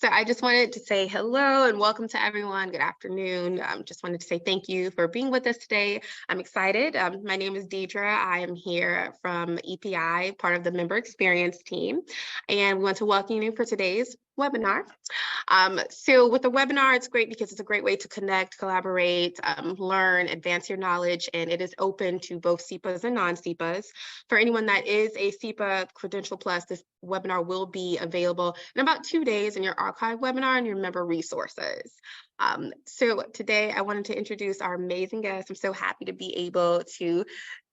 So I just wanted to say hello and welcome to everyone. Good afternoon. Just wanted to say thank you for being with us today. I'm excited. My name is Deidre. I am here from EPI, part of the member experience team, and we want to welcome you for today's webinar. So with the webinar, it's great because it's a great way to connect, collaborate, learn, advance your knowledge, and it is open to both SEPAs and non-SEPAs. For anyone that is a SEPA Credential Plus, this webinar will be available in about 2 days in your archive webinar and your member resources. So today I wanted to introduce our amazing guest. I'm so happy to be able to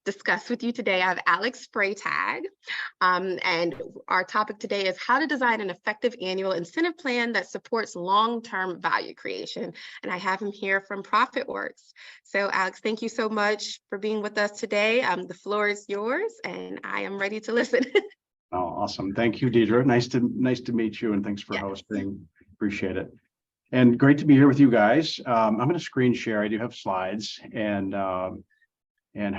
discuss with you today. I have Alex Freytag, and our topic today is how to design an effective annual incentive plan that supports long-term value creation. And I have him here from ProfitWorks. So Alex, thank you so much for being with us today. The floor is yours and I am ready to listen. Oh, awesome. Thank you, Deidre. Nice to meet you, and thanks for hosting. Appreciate it. And great to be here with you guys. I'm going to screen share. I do have slides, and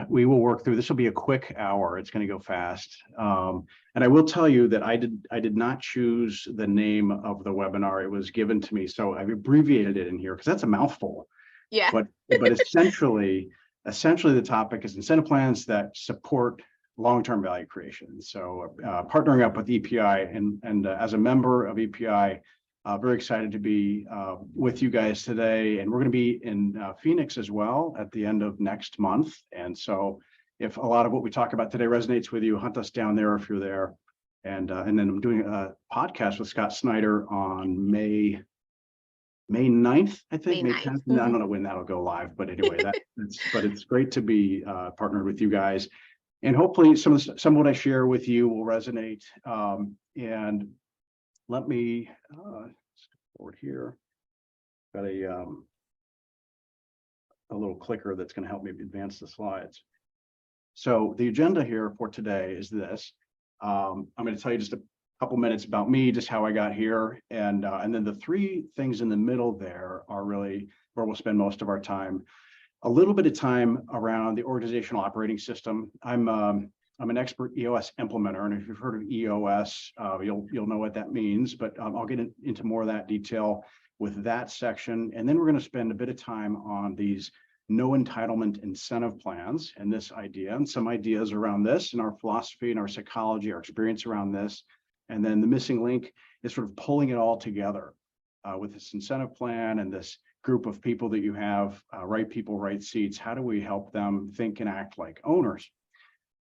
we will work through. This will be a quick hour. It's going to go fast. And I will tell you that I did not choose the name of the webinar. It was given to me, so I've abbreviated it in here because that's a mouthful. Yeah. But essentially the topic is incentive plans that support long-term value creation. So partnering up with EPI and as a member of EPI, very excited to be with you guys today. And we're going to be in Phoenix as well at the end of next month. And so if a lot of what we talk about today resonates with you, hunt us down there if you're there. And then I'm doing a podcast with Scott Snyder on May 9th, I think. May 10th. Mm-hmm. I don't know when that'll go live, but anyway, but it's great to be partnered with you guys. And hopefully some of what I share with you will resonate. And let me forward here. Got a little clicker that's going to help me advance the slides. So the agenda here for today is this. I'm going to tell you just a couple minutes about me, just how I got here, and then the three things in the middle there are really where we'll spend most of our time. A little bit of time around the organizational operating system. I'm an expert EOS implementer, and if you've heard of EOS, you'll know what that means. But I'll get into more of that detail with that section, and then we're going to spend a bit of time on these no entitlement incentive plans and this idea, and some ideas around this, and our philosophy and our psychology, our experience around this, and then the missing link is sort of pulling it all together with this incentive plan and this group of people that you have, right people, right seats. How do we help them think and act like owners?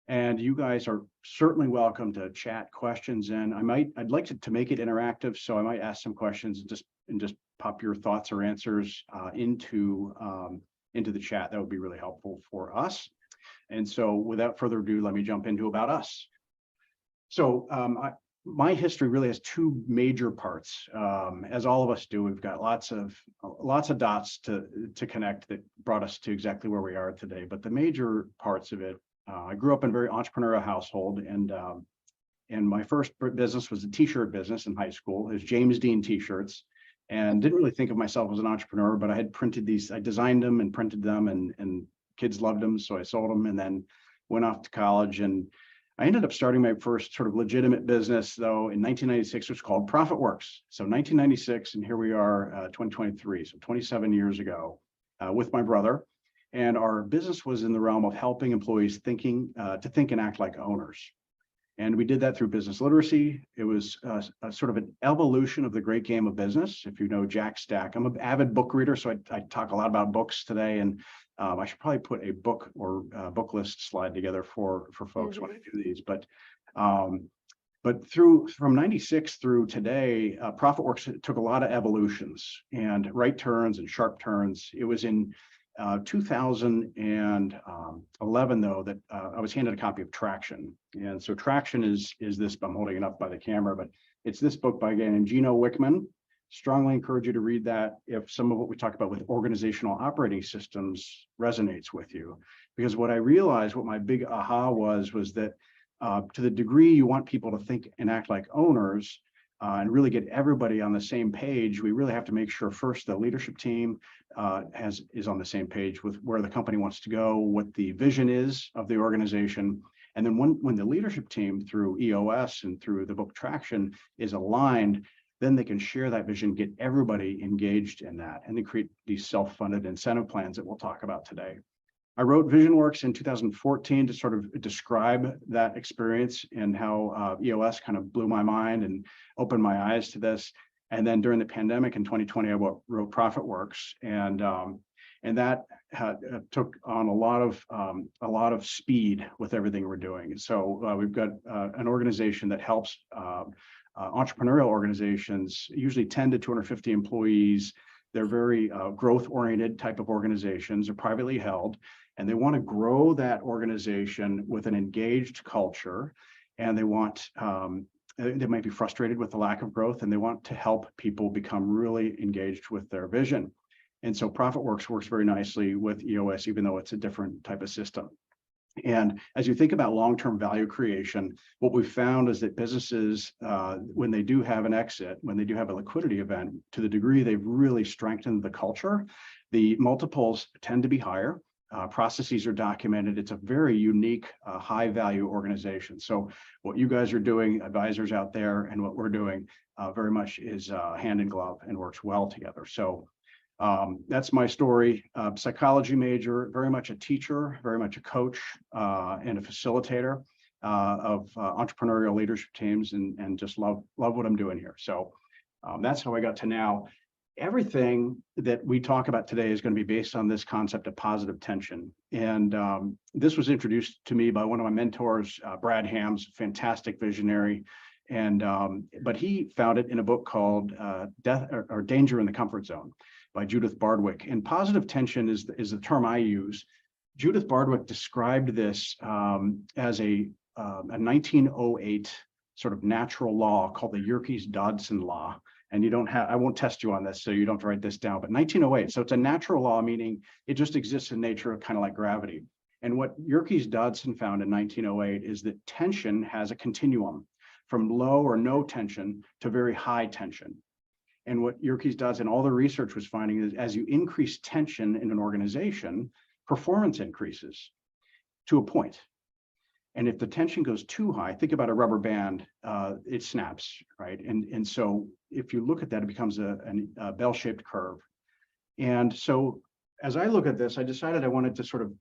And you guys are certainly welcome to chat questions in. I'd like to make it interactive, so I might ask some questions and just pop your thoughts or answers into the chat. That would be really helpful for us. And so without further ado, let me jump into about us. So my history really has two major parts. As all of us do, we've got lots of dots to connect that brought us to exactly where we are today. But the major parts of it, I grew up in a very entrepreneurial household, and my first business was a t-shirt business in high school. It was James Dean t-shirts, and didn't really think of myself as an entrepreneur, but I had printed these. I designed them and printed them, and kids loved them, so I sold them, and then went off to college. And I ended up starting my first sort of legitimate business, though, in 1996, which was called ProfitWorks. So 1996, and here we are, 2023, so 27 years ago, with my brother. And our business was in the realm of helping employees to think and act like owners. And we did that through business literacy. It was a sort of an evolution of the great game of business. If you know Jack Stack, I'm an avid book reader, so I talk a lot about books today. And I should probably put a book or book list slide together for folks when I do these. But from 96 through today, ProfitWorks took a lot of evolutions and right turns and sharp turns. It was in 2011, though, that I was handed a copy of Traction. And so Traction is this, I'm holding it up by the camera, but it's this book by a guy named Gino Wickman. Strongly encourage you to read that if some of what we talk about with organizational operating systems resonates with you. Because what I realized, what my big aha was that to the degree you want people to think and act like owners, and really get everybody on the same page, we really have to make sure first the leadership team is on the same page with where the company wants to go, what the vision is of the organization. And then when the leadership team through EOS and through the book Traction is aligned, then they can share that vision, get everybody engaged in that, and then create these self-funded incentive plans that we'll talk about today. I wrote VisionWorks in 2014 to sort of describe that experience and how EOS kind of blew my mind and opened my eyes to this. And then during the pandemic in 2020, I wrote ProfitWorks, and that took on a lot of speed with everything we're doing. So we've got an organization that helps entrepreneurial organizations, usually 10 to 250 employees. They're very growth-oriented type of organizations, are privately held, and they want to grow that organization with an engaged culture, and they want they might be frustrated with the lack of growth, and they want to help people become really engaged with their vision. And so ProfitWorks works very nicely with EOS, even though it's a different type of system. And as you think about long-term value creation, what we've found is that businesses, when they do have an exit, when they do have a liquidity event, to the degree they've really strengthened the culture, the multiples tend to be higher. Processes are documented. It's a very unique, high-value organization. So what you guys are doing, advisors out there, and what we're doing very much is hand in glove and works well together. So that's my story. Psychology major, very much a teacher, very much a coach, and a facilitator of entrepreneurial leadership teams, and just love what I'm doing here. So that's how I got to now. Everything that we talk about today is going to be based on this concept of positive tension. And this was introduced to me by one of my mentors, Brad Hams, fantastic visionary. And but he found it in a book called Death or Danger in the Comfort Zone by Judith Bardwick. And positive tension is the term I use. Judith Bardwick described this as a 1908 sort of natural law called the Yerkes-Dodson law. And you don't have, I won't test you on this, so you don't have to write this down, but 1908. So it's a natural law, meaning it just exists in nature, kind of like gravity. And what Yerkes-Dodson found in 1908 is that tension has a continuum from low or no tension to very high tension. And what Yerkes-Dodson, all the research was finding is as you increase tension in an organization, performance increases to a point. And if the tension goes too high, think about a rubber band, it snaps, right? And so if you look at that, it becomes a bell-shaped curve. And so as I look at this, I decided I wanted to sort of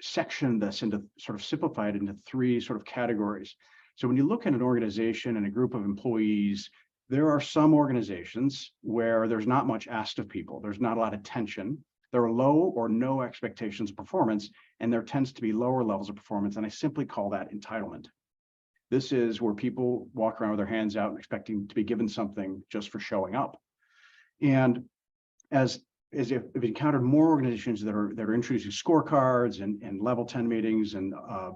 section this into, sort of simplify it into three sort of categories. So when you look at an organization and a group of employees, there are some organizations where there's not much asked of people. There's not a lot of tension. There are low or no expectations of performance, and there tends to be lower levels of performance, and I simply call that entitlement. This is where people walk around with their hands out and expecting to be given something just for showing up. And as if we've encountered more organizations that are introducing scorecards and level 10 meetings and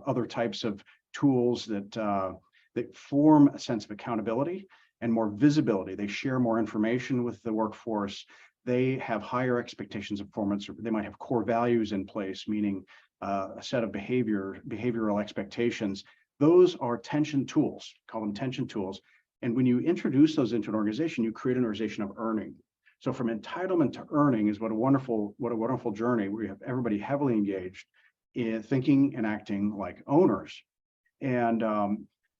other types of tools that form a sense of accountability and more visibility. They share more information with the workforce. They have higher expectations of performance, or they might have core values in place, meaning a set of behavioral expectations. Those are tension tools, call them tension tools. And when you introduce those into an organization, you create an organization of earning. So from entitlement to earning is what a wonderful journey where you have everybody heavily engaged in thinking and acting like owners. And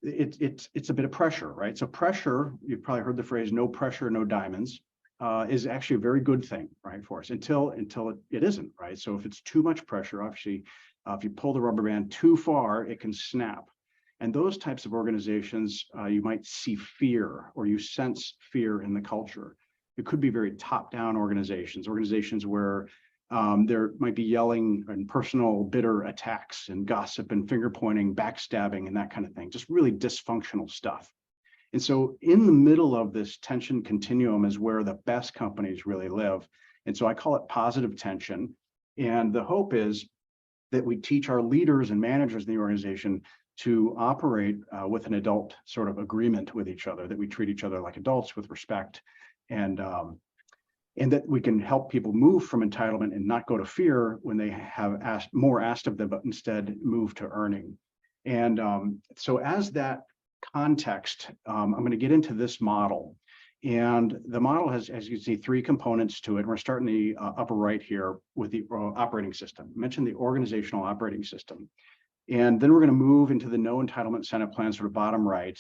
it's a bit of pressure, right? So pressure, you've probably heard the phrase, no pressure, no diamonds. Is actually a very good thing, right, for us until it isn't, right? So if it's too much pressure, obviously, if you pull the rubber band too far, it can snap. And those types of organizations, you might see fear, or you sense fear in the culture. It could be very top-down organizations where there might be yelling and personal bitter attacks and gossip and finger pointing, backstabbing, and that kind of thing, just really dysfunctional stuff. And so in the middle of this tension continuum is where the best companies really live. And so I call it positive tension. And the hope is that we teach our leaders and managers in the organization to operate with an adult sort of agreement with each other, that we treat each other like adults with respect, and that we can help people move from entitlement and not go to fear when they have asked of them, but instead move to earning. And so as that context, I'm going to get into this model. And the model has, as you can see, three components to it. We're starting the upper right here with the operating system. I mentioned the organizational operating system. And then we're going to move into the no entitlement incentive plan, sort of bottom right.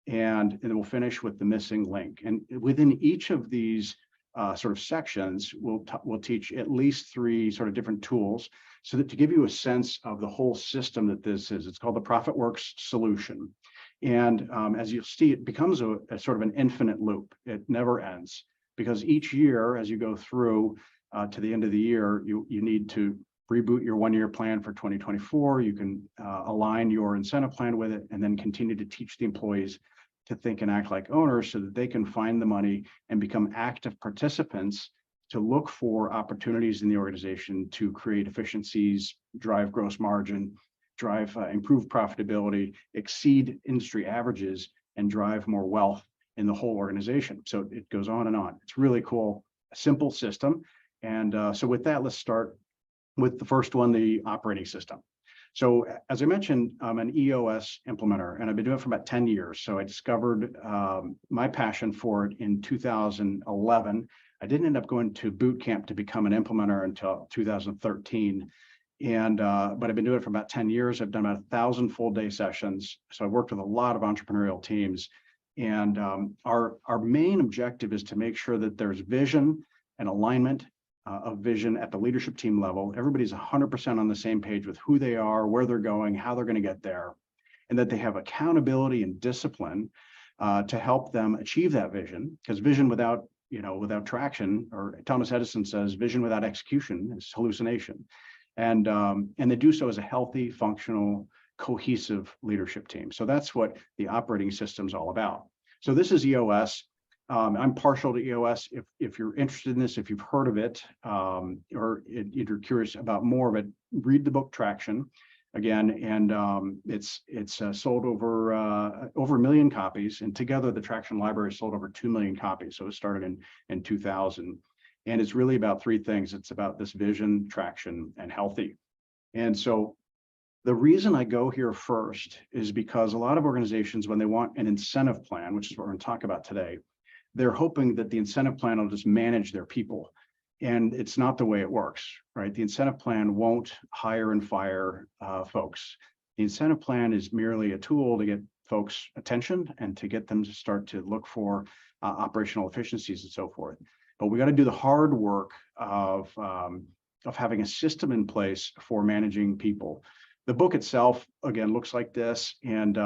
and then we'll finish with the missing link. And within each of these sort of sections, we'll teach at least 3 sort of different tools, so that to give you a sense of the whole system that this is. It's called the ProfitWorks solution. And as you'll see, it becomes a sort of an infinite loop. It never ends, because each year, as you go through to the end of the year, you need to reboot your 1-year plan for 2024. You can align your incentive plan with it, and then continue to teach the employees to think and act like owners, so that they can find the money and become active participants to look for opportunities in the organization to create efficiencies, drive gross margin, drive improved profitability, exceed industry averages, and drive more wealth in the whole organization. So it goes on and on. It's really cool, a simple system. And so with that, let's start with the first one, the operating system. So as I mentioned, I'm an EOS implementer, and I've been doing it for about 10 years. So I discovered my passion for it in 2011. I didn't end up going to boot camp to become an implementer until 2013. And but I've been doing it for about 10 years. I've done about 1,000 full-day sessions. So I've worked with a lot of entrepreneurial teams. And our main objective is to make sure that there's vision and alignment of vision at the leadership team level. Everybody's 100% on the same page with who they are, where they're going, how they're going to get there, and that they have accountability and discipline to help them achieve that vision. Because vision without traction, or Thomas Edison says, vision without execution is hallucination. And they do so as a healthy, functional, cohesive leadership team. So that's what the operating system is all about. So this is EOS. I'm partial to EOS. If you're interested in this, if you've heard of it, or if you're curious about more of it, read the book Traction again. And it's sold over 1 million copies, and together the Traction library sold over 2 million copies. So it started in 2000, and it's really about 3 things. It's about this vision, traction, and healthy. And so the reason I go here first is because a lot of organizations, when they want an incentive plan, which is what we're going to talk about today, they're hoping that the incentive plan will just manage their people. And it's not the way it works, right? The incentive plan won't hire and fire folks. The incentive plan is merely a tool to get folks' attention and to get them to start to look for operational efficiencies and so forth. But we got to do the hard work of having a system in place for managing people. The book itself, again, looks like this, and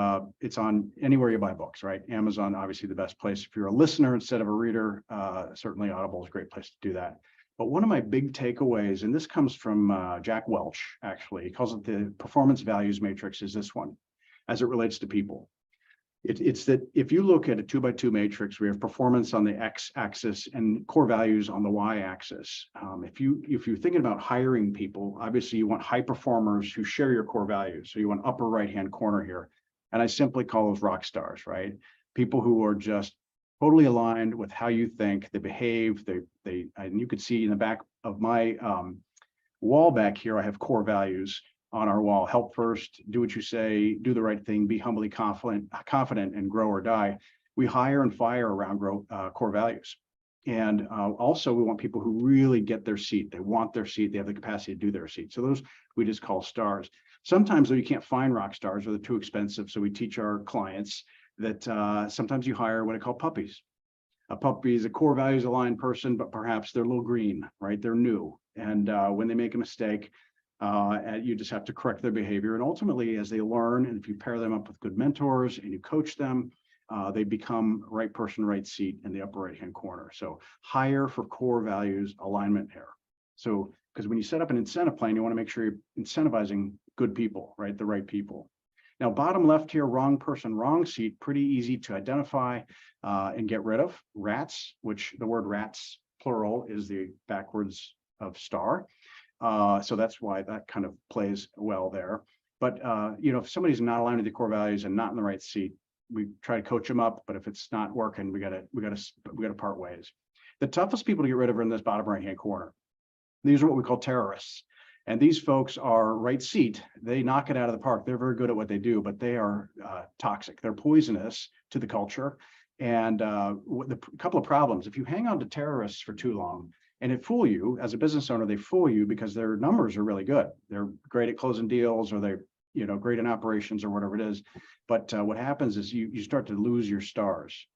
it's on anywhere you buy books, right? Amazon, obviously the best place. If you're a listener instead of a reader, certainly Audible is a great place to do that. But one of my big takeaways, and this comes from Jack Welch, actually, he calls it the performance values matrix, is this one, as it relates to people. It's that if you look at a 2x2 matrix, we have performance on the x-axis and core values on the y-axis. If you're thinking about hiring people, obviously you want high performers who share your core values. So you want upper right-hand corner here, and I simply call those rock stars, right? People who are just totally aligned with how you think, they behave. And you could see in the back of my wall back here, I have core values on our wall: help first, do what you say, do the right thing, be humbly confident, and grow or die. We hire and fire around core values. And also we want people who really get their seat. They want their seat. They have the capacity to do their seat. So those we just call stars. Sometimes though, you can't find rock stars, or they're too expensive. So we teach our clients that sometimes you hire what I call puppies. A puppy is a core values aligned person, but perhaps they're a little green, right? They're new. And when they make a mistake, you just have to correct their behavior. And ultimately, as they learn, and if you pair them up with good mentors and you coach them, they become right person, right seat in the upper right-hand corner. So hire for core values alignment here. So, because when you set up an incentive plan, you want to make sure you're incentivizing good people, right? The right people. Now, bottom left here, wrong person, wrong seat, pretty easy to identify and get rid of. Rats, which the word rats, plural, is the backwards of star. So that's why that kind of plays well there. But if somebody's not aligned with the core values and not in the right seat, we try to coach them up. But if it's not working, we gotta part ways. The toughest people to get rid of are in this bottom right-hand corner. These are what we call terrorists. And these folks are right seat. They knock it out of the park. They're very good at what they do, but they are toxic. They're poisonous to the culture. And a couple of problems: if you hang on to terrorists for too long, and it fool you as a business owner, they fool you because their numbers are really good. They're great at closing deals, or they great in operations or whatever it is. But what happens is you start to lose your stars.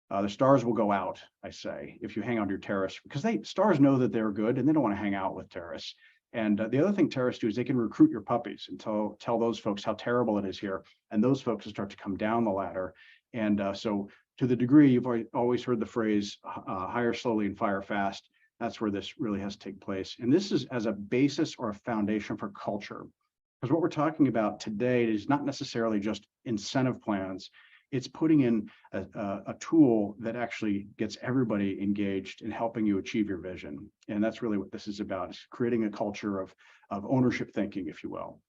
The stars will go out, I say, if you hang on to your terrorists, because stars know that they're good and they don't want to hang out with terrorists. And the other thing terrorists do is they can recruit your puppies and tell those folks how terrible it is here. And those folks will start to come down the ladder. And so to the degree you've always heard the phrase, hire slowly and fire fast, that's where this really has to take place. And this is as a basis or a foundation for culture. Because what we're talking about today is not necessarily just incentive plans. It's putting in a tool that actually gets everybody engaged in helping you achieve your vision. And that's really what this is about, is creating a culture of ownership thinking, if you will.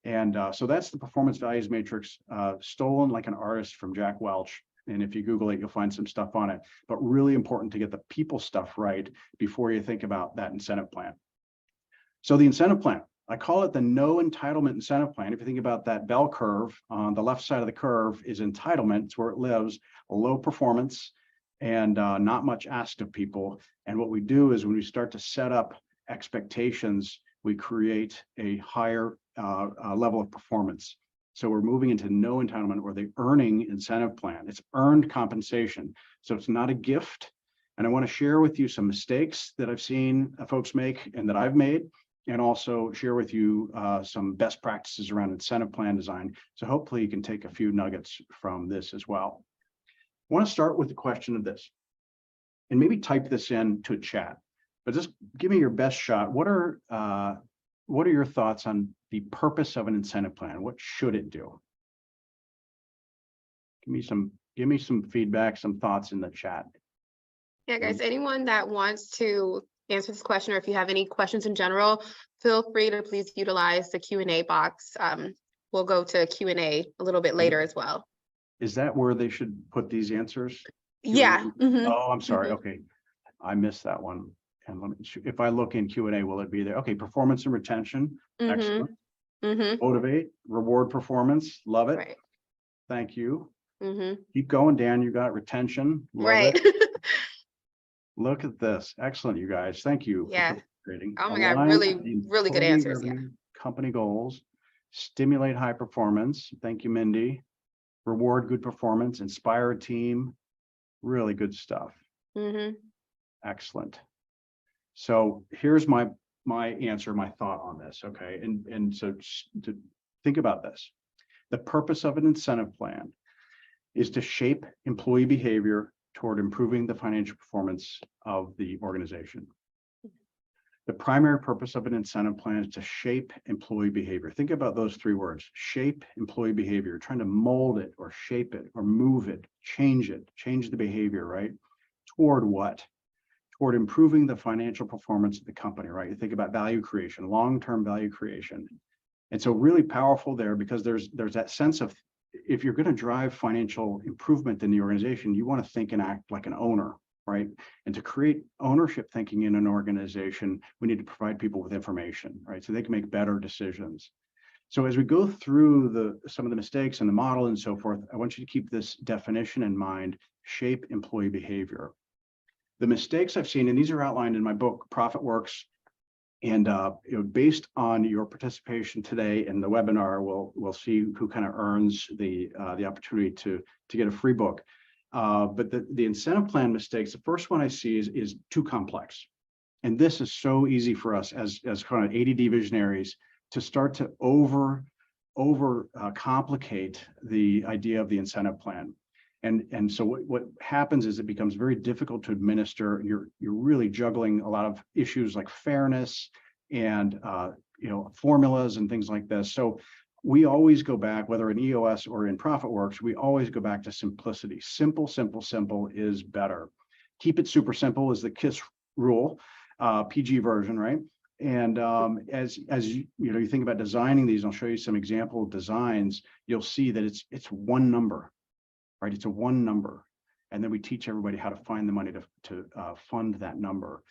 And so that's the performance values matrix, stolen like an artist from Jack Welch. And if you Google it, you'll find some stuff on it, but really important to get the people stuff right before you think about that incentive plan. So the incentive plan, I call it the no entitlement incentive plan. If you think about that bell curve, on the left side of the curve is entitlement. It's where it lives, low performance and not much asked of people. And what we do is when we start to set up expectations, we create a higher level of performance. So we're moving into no entitlement or the earning incentive plan. It's earned compensation. So it's not a gift. And I want to share with you some mistakes that I've seen folks make and that I've made, and also share with you some best practices around incentive plan design. So hopefully you can take a few nuggets from this as well. I want to start with the question of this, and maybe type this into a chat, but just give me your best shot. What are your thoughts on the purpose of an incentive plan? What should it do? Give me some feedback, some thoughts in the chat. Yeah, guys, anyone that wants to answer this question, or if you have any questions in general, feel free to please utilize the Q&A box. We'll go to Q&A a little bit later as well. Is that where they should put these answers? Yeah. Mm-hmm. Oh, I'm sorry. Okay, I missed that one. And let me, if I look in Q&A, will it be there? Okay, performance and retention. Mm-hmm. Excellent. Mm-hmm. Motivate, reward performance. Love it. Right. Thank you. Mm-hmm. Keep going, Dan. You got retention. Love Right. it. Look at this. Excellent, you guys. Thank you. Yeah. Creating. Oh my God, really good answers. Yeah. Company goals, stimulate high performance. Thank you, Mindy. Reward good performance, inspire a team. Really good stuff. Mm-hmm. Excellent. So here's my answer, my thought on this. Okay, and so to think about this, the purpose of an incentive plan is to shape employee behavior toward improving the financial performance of the organization. The primary purpose of an incentive plan is to shape employee behavior. Think about those three words: shape employee behavior, trying to mold it or shape it or move it, change the behavior, right? Toward what? Toward improving the financial performance of the company, right? You think about value creation, long-term value creation. And so really powerful there, because there's that sense of, if you're going to drive financial improvement in the organization, you want to think and act like an owner, right? And to create ownership thinking in an organization, we need to provide people with information, right? So they can make better decisions. So as we go through some of the mistakes in the model and so forth, I want you to keep this definition in mind: shape employee behavior. The mistakes I've seen, and these are outlined in my book, ProfitWorks, and based on your participation today in the webinar, we'll see who kind of earns the opportunity to get a free book. But the incentive plan mistakes, the first one I see is too complex. And this is so easy for us as kind of ADD visionaries to start to over complicate the idea of the incentive plan. And so what happens is it becomes very difficult to administer. You're really juggling a lot of issues like fairness and formulas and things like this. So we always go back, whether in EOS or in ProfitWorks, we always go back to simplicity. Simple is better. Keep it super simple is the KISS rule, PG version, right? And as you think about designing these, I'll show you some example designs. You'll see that it's one number. Right, it's a one number, and then we teach everybody how to find the money to fund that number.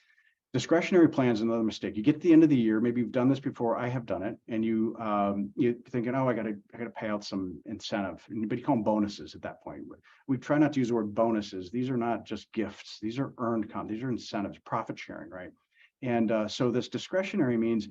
Discretionary plans, another mistake. You get to the end of the year, maybe you've done this before. I have done it, and you're thinking, oh, I got to pay out some incentive, but you call them bonuses at that point. We try not to use the word bonuses. These are not just gifts. These are earned comp. These are incentives, profit sharing, right? And so this discretionary means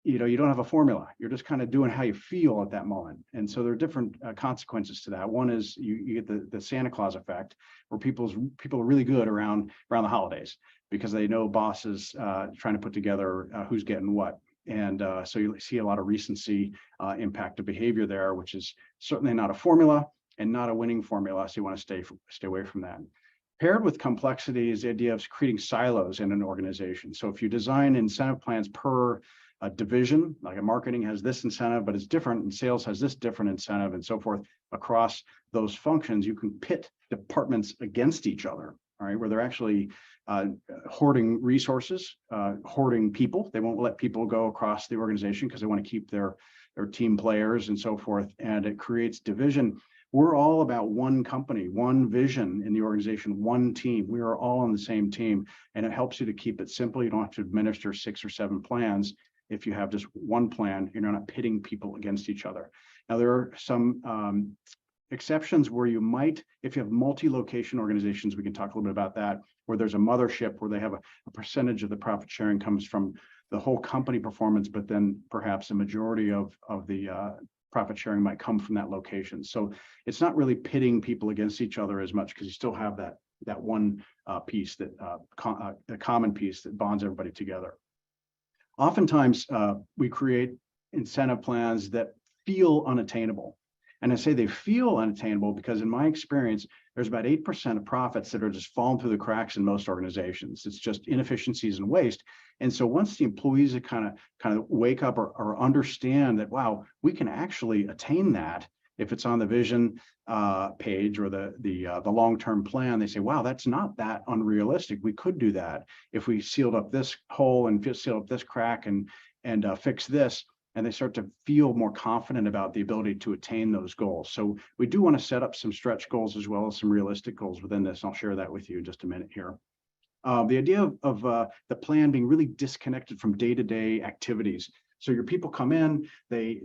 you don't have a formula. You're just kind of doing how you feel at that moment. And so there are different consequences to that. One is you get the Santa Claus effect, where people are really good around the holidays because they know bosses trying to put together who's getting what. And so you see a lot of recency impact of behavior there, which is certainly not a formula and not a winning formula. So you want to stay away from that. Paired with complexity is the idea of creating silos in an organization. So if you design incentive plans per division, like a marketing has this incentive, but it's different, and sales has this different incentive, and so forth across those functions, you can pit departments against each other, all right, where they're actually hoarding resources, hoarding people. They won't let people go across the organization because they want to keep their team players and so forth, and it creates division. We're all about one company, one vision in the organization, one team. We are all on the same team, and it helps you to keep it simple. You don't have to administer 6 or 7 plans. If you have just one plan, you're not pitting people against each other. Now, there are some exceptions where you might, if you have multi-location organizations, we can talk a little bit about that, where there's a mothership where they have a percentage of the profit sharing comes from the whole company performance, but then perhaps a majority of the profit sharing might come from that location. So it's not really pitting people against each other as much because you still have that one piece, the common piece that bonds everybody together. Oftentimes, we create incentive plans that feel unattainable. And I say they feel unattainable because in my experience, there's about 8% of profits that are just falling through the cracks in most organizations. It's just inefficiencies and waste. And so once the employees kind of wake up or understand that, wow, we can actually attain that if it's on the vision page or the long-term plan, they say, wow, that's not that unrealistic. We could do that if we sealed up this hole and sealed up this crack and fix this. And they start to feel more confident about the ability to attain those goals. So we do want to set up some stretch goals as well as some realistic goals within this. I'll share that with you in just a minute here. The idea of the plan being really disconnected from day-to-day activities. So your people come in, they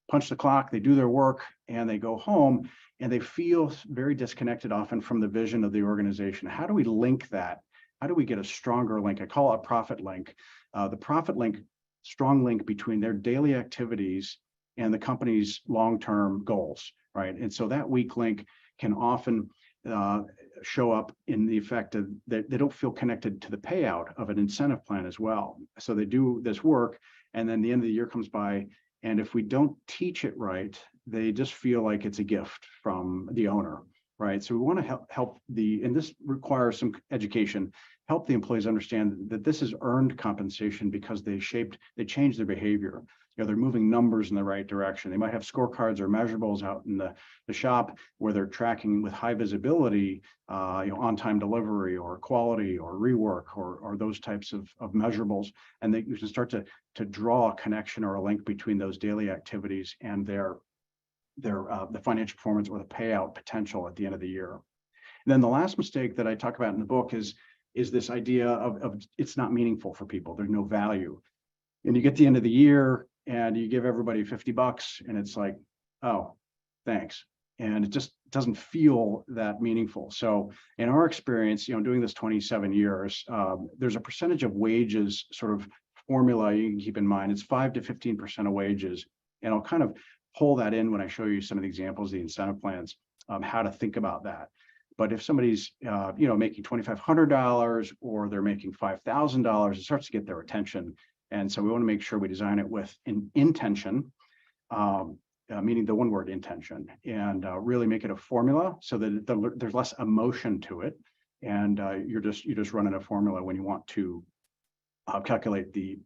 punch the clock, they do their work, and they go home, and they feel very disconnected often from the vision of the organization. How do we link that? How do we get a stronger link? I call it a profit link. The profit link, strong link between their daily activities and the company's long-term goals, right? And so that weak link can often show up in the effect of that they don't feel connected to the payout of an incentive plan as well. So they do this work, and then the end of the year comes by, and if we don't teach it right, they just feel like it's a gift from the owner, right? So we want to help and this requires some education, help the employees understand that this is earned compensation because they changed their behavior. They're moving numbers in the right direction. They might have scorecards or measurables out in the shop where they're tracking with high visibility, on-time delivery or quality or rework or those types of measurables. And you can start to draw a connection or a link between those daily activities and the financial performance or the payout potential at the end of the year. And then the last mistake that I talk about in the book is this idea of it's not meaningful for people. There's no value. And you get to the end of the year and you give everybody $50 and it's like, oh, thanks. And it just doesn't feel that meaningful. So in our experience, doing this 27 years, there's a percentage of wages sort of formula you can keep in mind. It's 5 to 15% of wages. And I'll kind of pull that in when I show you some of the examples of the incentive plans, how to think about that. But if somebody's making $2,500 or they're making $5,000, it starts to get their attention. And so we want to make sure we design it with an intention, meaning the one word intention, and really make it a formula so that there's less emotion to it. And you're just running a formula when you want to calculate the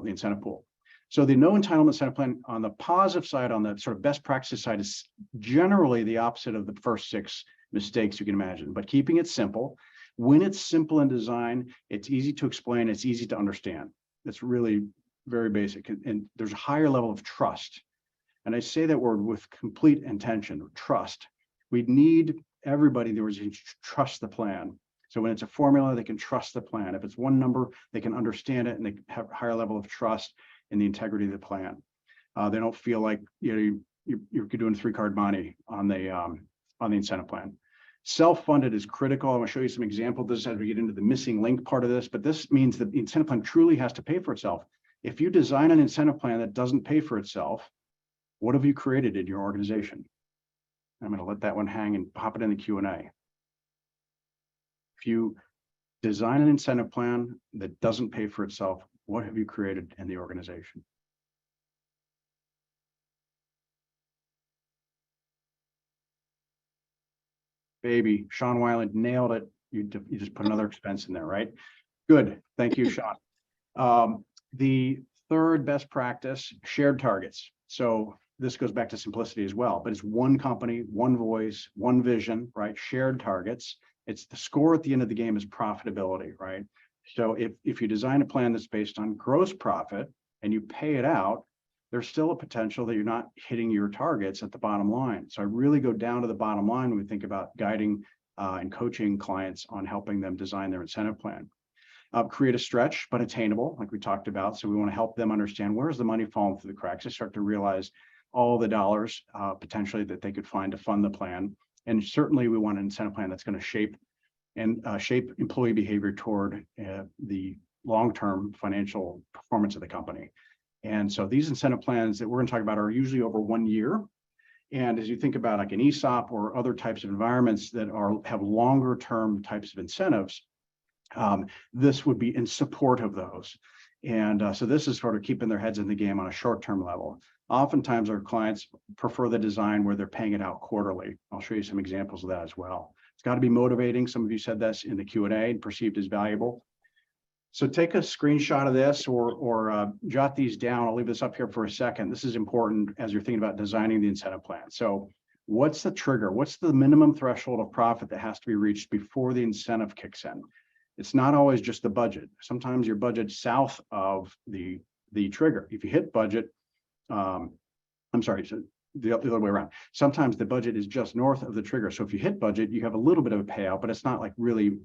incentive pool. So the no entitlement incentive plan on the positive side, on the sort of best practices side, is generally the opposite of the first 6 mistakes you can imagine, but keeping it simple. When it's simple in design, it's easy to explain, it's easy to understand. It's really very basic, and there's a higher level of trust. And I say that word with complete intention, trust. We need everybody in the organization to trust the plan. So when it's a formula, they can trust the plan. If it's one number, they can understand it and they have a higher level of trust in the integrity of the plan. They don't feel like you're doing 3-card money on the incentive plan. Self-funded is critical. I'm going to show you some examples of this as we get into the missing link part of this, but this means that the incentive plan truly has to pay for itself. If you design an incentive plan that doesn't pay for itself, what have you created in your organization? I'm going to let that one hang and pop it in the Q&A. If you design an incentive plan that doesn't pay for itself, what have you created in the organization? Baby, Sean Weiland nailed it. You just put another expense in there, right? Good. Thank you, Sean. The third best practice, shared targets. So this goes back to simplicity as well, but it's one company, one voice, one vision, right? Shared targets. It's the score at the end of the game is profitability, right? So if you design a plan that's based on gross profit and you pay it out, there's still a potential that you're not hitting your targets at the bottom line. So I really go down to the bottom line when we think about guiding and coaching clients on helping them design their incentive plan. Create a stretch, but attainable, like we talked about. So we want to help them understand where's the money falling through the cracks. They start to realize all the dollars potentially that they could find to fund the plan. And certainly we want an incentive plan that's going to shape employee behavior toward the long-term financial performance of the company. And so these incentive plans that we're going to talk about are usually over 1 year. And as you think about like an ESOP or other types of environments that have longer term types of incentives, this would be in support of those. And so this is sort of keeping their heads in the game on a short-term level. Oftentimes our clients prefer the design where they're paying it out quarterly. I'll show you some examples of that as well. It's got to be motivating. Some of you said this in the Q&A and perceived as valuable. So take a screenshot of this or jot these down. I'll leave this up here for a second. This is important as you're thinking about designing the incentive plan. So what's the trigger? What's the minimum threshold of profit that has to be reached before the incentive kicks in? It's not always just the budget. Sometimes your budget's south of the trigger. If you hit budget, so the other way around. Sometimes the budget is just north of the trigger. So if you hit budget, you have a little bit of a payout, but it's not like really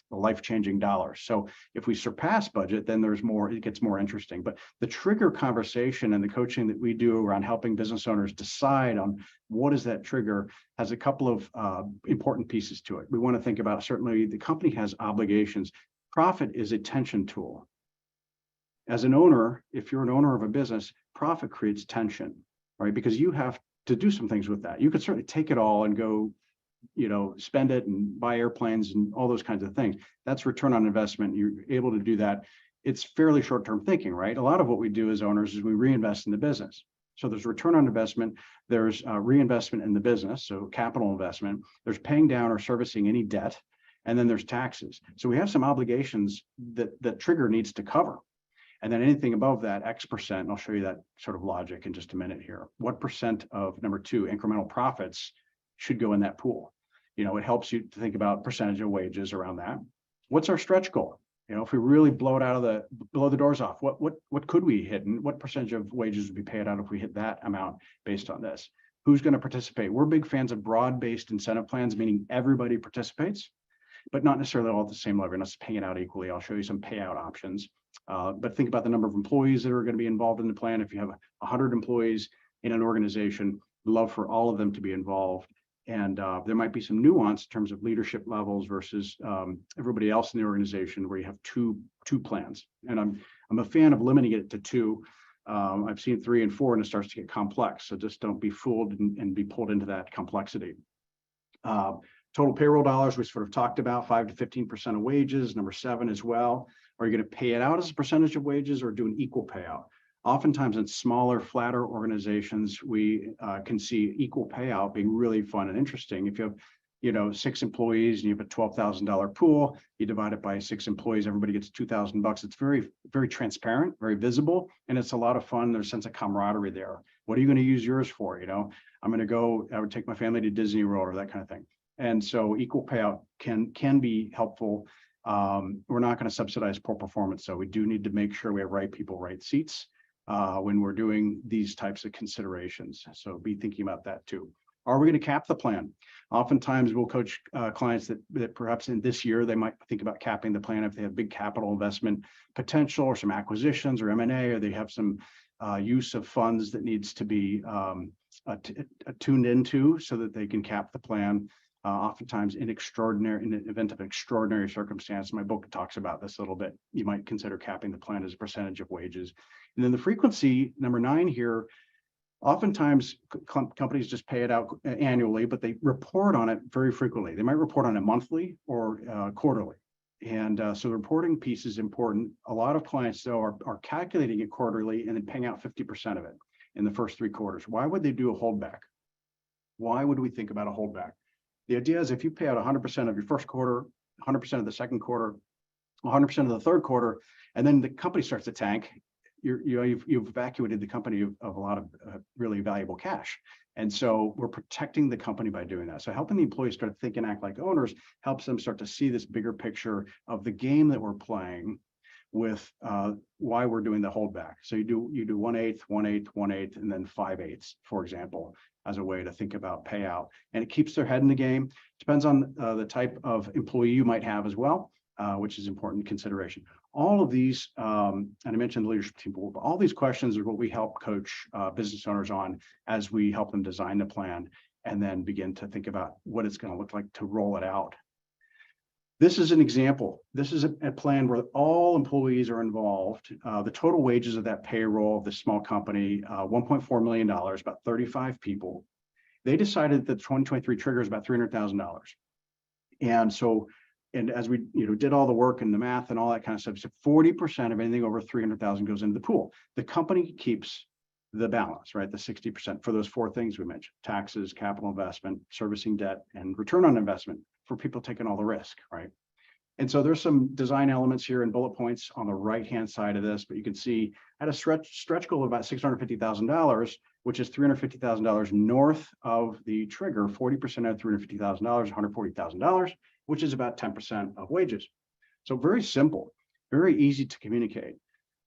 life-changing dollars. So if we surpass budget, then there's more, it gets more interesting. But the trigger conversation and the coaching that we do around helping business owners decide on what is that trigger has a couple of important pieces to it. We want to think about, certainly the company has obligations. Profit is a tension tool. As an owner, if you're an owner of a business, profit creates tension. Right, because you have to do some things with that. You could certainly take it all and go, spend it and buy airplanes and all those kinds of things. That's return on investment. You're able to do that. It's fairly short-term thinking, right? A lot of what we do as owners is we reinvest in the business. So there's return on investment. There's reinvestment in the business, so capital investment. There's paying down or servicing any debt, and then there's taxes. So we have some obligations that trigger needs to cover. And then anything above that, X percent, and I'll show you that sort of logic in just a minute here. What percent of number 2, incremental profits should go in that pool? It helps you to think about percentage of wages around that. What's our stretch goal? If we really blow the doors off, what could we hit? And what percentage of wages would be paid out if we hit that amount based on this? Who's going to participate? We're big fans of broad-based incentive plans, meaning everybody participates, but not necessarily all at the same level. You're not paying it out equally. I'll show you some payout options. But think about the number of employees that are going to be involved in the plan. If you have 100 employees in an organization, we'd love for all of them to be involved. And there might be some nuance in terms of leadership levels versus everybody else in the organization where you have two plans. And I'm a fan of limiting it to 2. I've seen 3 and 4, and it starts to get complex. So just don't be fooled and be pulled into that complexity. Total payroll dollars, we sort of talked about, 5 to 15% of wages. Number 7 as well. Are you going to pay it out as a percentage of wages or do an equal payout? Oftentimes in smaller, flatter organizations, we can see equal payout being really fun and interesting. If you have, 6 employees and you have a $12,000 pool, you divide it by 6 employees, everybody gets $2,000. It's very, very transparent, very visible, and it's a lot of fun. There's a sense of camaraderie there. What are you going to use yours for? I'm going to go, I would take my family to Disney World or that kind of thing. And so equal payout can be helpful. We're not going to subsidize poor performance, so we do need to make sure we have right people, right seats when we're doing these types of considerations. So be thinking about that too. Are we going to cap the plan? Oftentimes we'll coach clients that perhaps in this year, they might think about capping the plan if they have big capital investment potential or some acquisitions or M&A, or they have some use of funds that needs to be tuned into so that they can cap the plan. oftentimes in an event of extraordinary circumstance. My book talks about this a little bit. You might consider capping the plan as a percentage of wages. And then the frequency, number 9 here, oftentimes companies just pay it out annually, but they report on it very frequently. They might report on it monthly or quarterly. And so the reporting piece is important. A lot of clients, though, are calculating it quarterly and then paying out 50% of it in the first 3 quarters. Why would they do a holdback? Why would we think about a holdback? The idea is if you pay out 100% of your first quarter, 100% of the second quarter, 100% of the third quarter, and then the company starts to tank, you've evacuated the company of a lot of really valuable cash. And so we're protecting the company by doing that. So helping the employees start to think and act like owners helps them start to see this bigger picture of the game that we're playing with why we're doing the holdback. So you do 1/8, 1/8, 1/8, and then 5/8, for example, as a way to think about payout. And it keeps their head in the game. Depends on the type of employee you might have as well, which is important consideration. All of these, and I mentioned the leadership team pool, but all these questions are what we help coach business owners on as we help them design the plan and then begin to think about what it's going to look like to roll it out. This is an example. This is a plan where all employees are involved. The total wages of that payroll of this small company, $1.4 million, about 35 people. They decided that the 2023 trigger is about $300,000. And so, and as we did all the work and the math and all that kind of stuff, so 40% of anything over 300,000 goes into the pool. The company keeps the balance, right? The 60% for those 4 things we mentioned: taxes, capital investment, servicing debt, and return on investment for people taking all the risk, right? And so there's some design elements here and bullet points on the right-hand side of this, but you can see at a stretch goal of about $650,000, which is $350,000 north of the trigger, 40% of $350,000, $140,000, which is about 10% of wages. So very simple, very easy to communicate,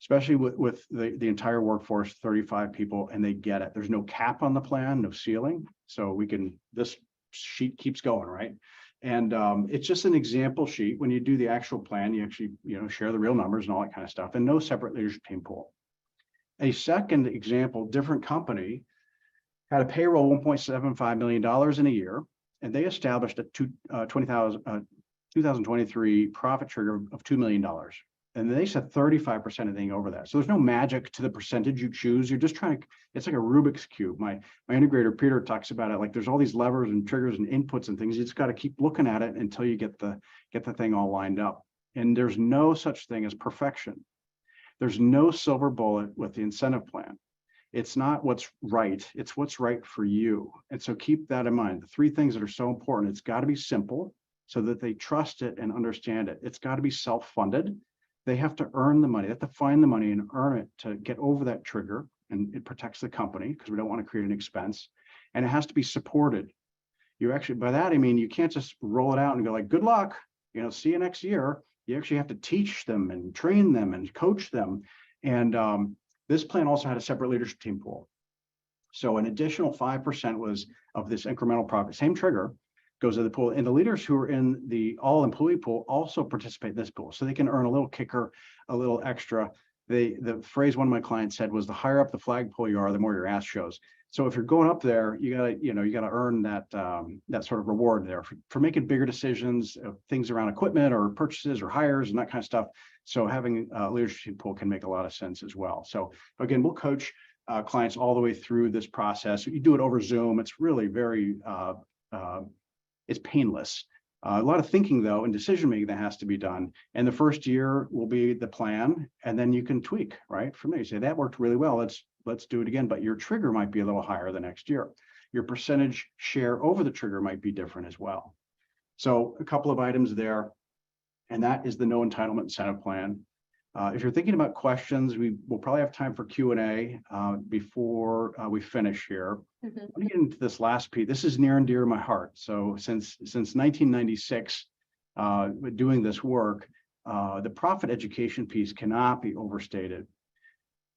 especially with the entire workforce, 35 people, and they get it. There's no cap on the plan, no ceiling. So this sheet keeps going, right? And it's just an example sheet. When you do the actual plan, you actually share the real numbers and all that kind of stuff, and no separate leadership team pool. A second example, different company, had a payroll $1.75 million in a year, and they established a 2023 profit trigger of $2 million. And they said 35% anything over that. So there's no magic to the percentage you choose. You're just trying to, it's like a Rubik's Cube. My integrator, Peter, talks about it like there's all these levers and triggers and inputs and things. You just got to keep looking at it until you get the thing all lined up. And there's no such thing as perfection. There's no silver bullet with the incentive plan. It's not what's right, it's what's right for you. And so keep that in mind. The 3 things that are so important: it's got to be simple so that they trust it and understand it. It's got to be self-funded. They have to earn the money. They have to find the money and earn it to get over that trigger, and it protects the company because we don't want to create an expense. And it has to be supported. You actually, by that, I mean, you can't just roll it out and go like, good luck, see you next year. You actually have to teach them and train them and coach them. And this plan also had a separate leadership team pool. So an additional 5% was of this incremental profit, same trigger, goes to the pool. And the leaders who are in the all employee pool also participate in this pool. So they can earn a little kicker, a little extra. The phrase one of my clients said was, the higher up the flagpole you are, the more your ass shows. So if you're going up there, you gotta earn that sort of reward there for making bigger decisions, things around equipment or purchases or hires and that kind of stuff. So having a leadership pool can make a lot of sense as well. So again, we'll coach clients all the way through this process. You do it over Zoom. It's really very it's painless. A lot of thinking, though, and decision making that has to be done. And the first year will be the plan, and then you can tweak, right? From there, you say that worked really well. Let's do it again. But your trigger might be a little higher the next year. Your percentage share over the trigger might be different as well. So a couple of items there, and that is the no entitlement incentive plan. If you're thinking about questions, we'll probably have time for Q&A before we finish here. I'm going to get into this last piece. This is near and dear to my heart. So since 1996, doing this work, the profit education piece cannot be overstated.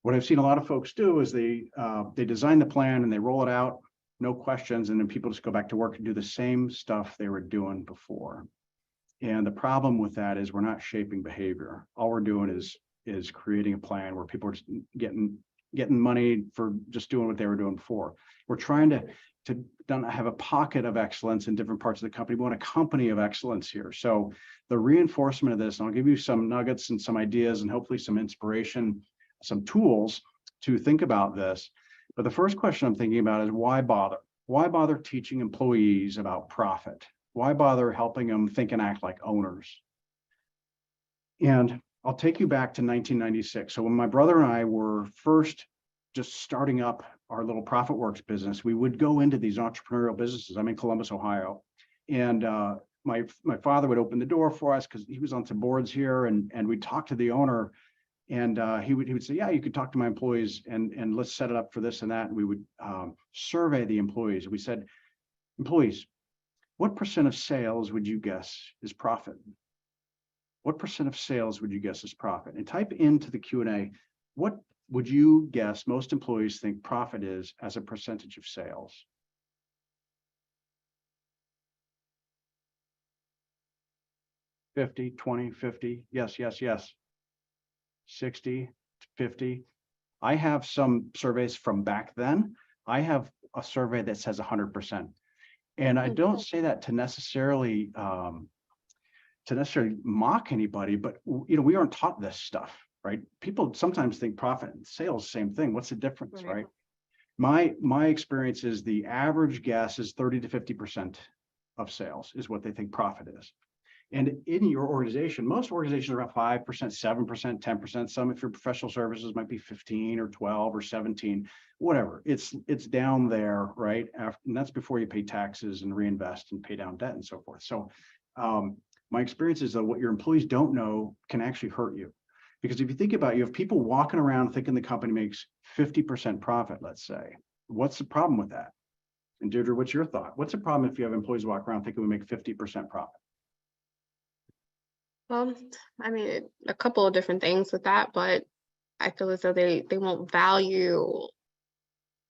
What I've seen a lot of folks do is they design the plan and they roll it out, no questions, and then people just go back to work and do the same stuff they were doing before. And the problem with that is we're not shaping behavior. All we're doing is creating a plan where people are just getting money for just doing what they were doing before. We're trying to don't have a pocket of excellence in different parts of the company. We want a company of excellence here. So the reinforcement of this, and I'll give you some nuggets and some ideas and hopefully some inspiration, some tools to think about this. But the first question I'm thinking about is why bother? Why bother teaching employees about profit? Why bother helping them think and act like owners? And I'll take you back to 1996. So when my brother and I were first just starting up our little ProfitWorks business, we would go into these entrepreneurial businesses. I'm in Columbus, Ohio. And my father would open the door for us because he was on some boards here, and we'd talk to the owner, and he would say, yeah, you could talk to my employees, and let's set it up for this and that. And we would survey the employees. We said, employees, what % of sales would you guess is profit? What % of sales would you guess is profit? And type into the Q&A, what would you guess most employees think profit is as a percentage of sales? $50, $20, $50, yes, yes, yes. $60, $50. I have some surveys from back then. I have a survey that says 100%. And I don't say that to necessarily mock anybody, but we aren't taught this stuff, right? People sometimes think profit and sales, same thing. What's the difference, right? My experience is the average guess is 30 to 50% of sales is what they think profit is. And in your organization, most organizations are about 5%, 7%, 10%. Some, if you're professional services, might be 15 or 12 or 17, whatever. It's down there, right? And that's before you pay taxes and reinvest and pay down debt and so forth. So my experience is that what your employees don't know can actually hurt you. Because if you think about it, you have people walking around thinking the company makes 50% profit, let's say. What's the problem with that? And Deirdre, what's your thought? What's the problem if you have employees walk around thinking we make 50% profit? Well, I mean, a couple of different things with that, but I feel as though they won't value,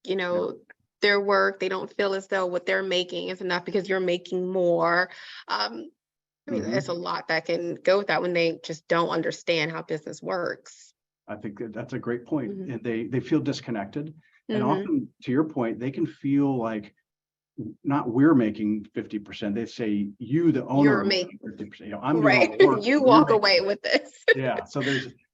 their work. They don't feel as though what they're making is enough because you're making more. I mean, there's a lot that can go with that when they just don't understand how business works. I think that's a great point. And they feel disconnected. And often, to your point, they can feel like not we're making 50%. They say you, the owner, You're making 50%. I'm right. doing all the work, You walk away with this. Yeah. So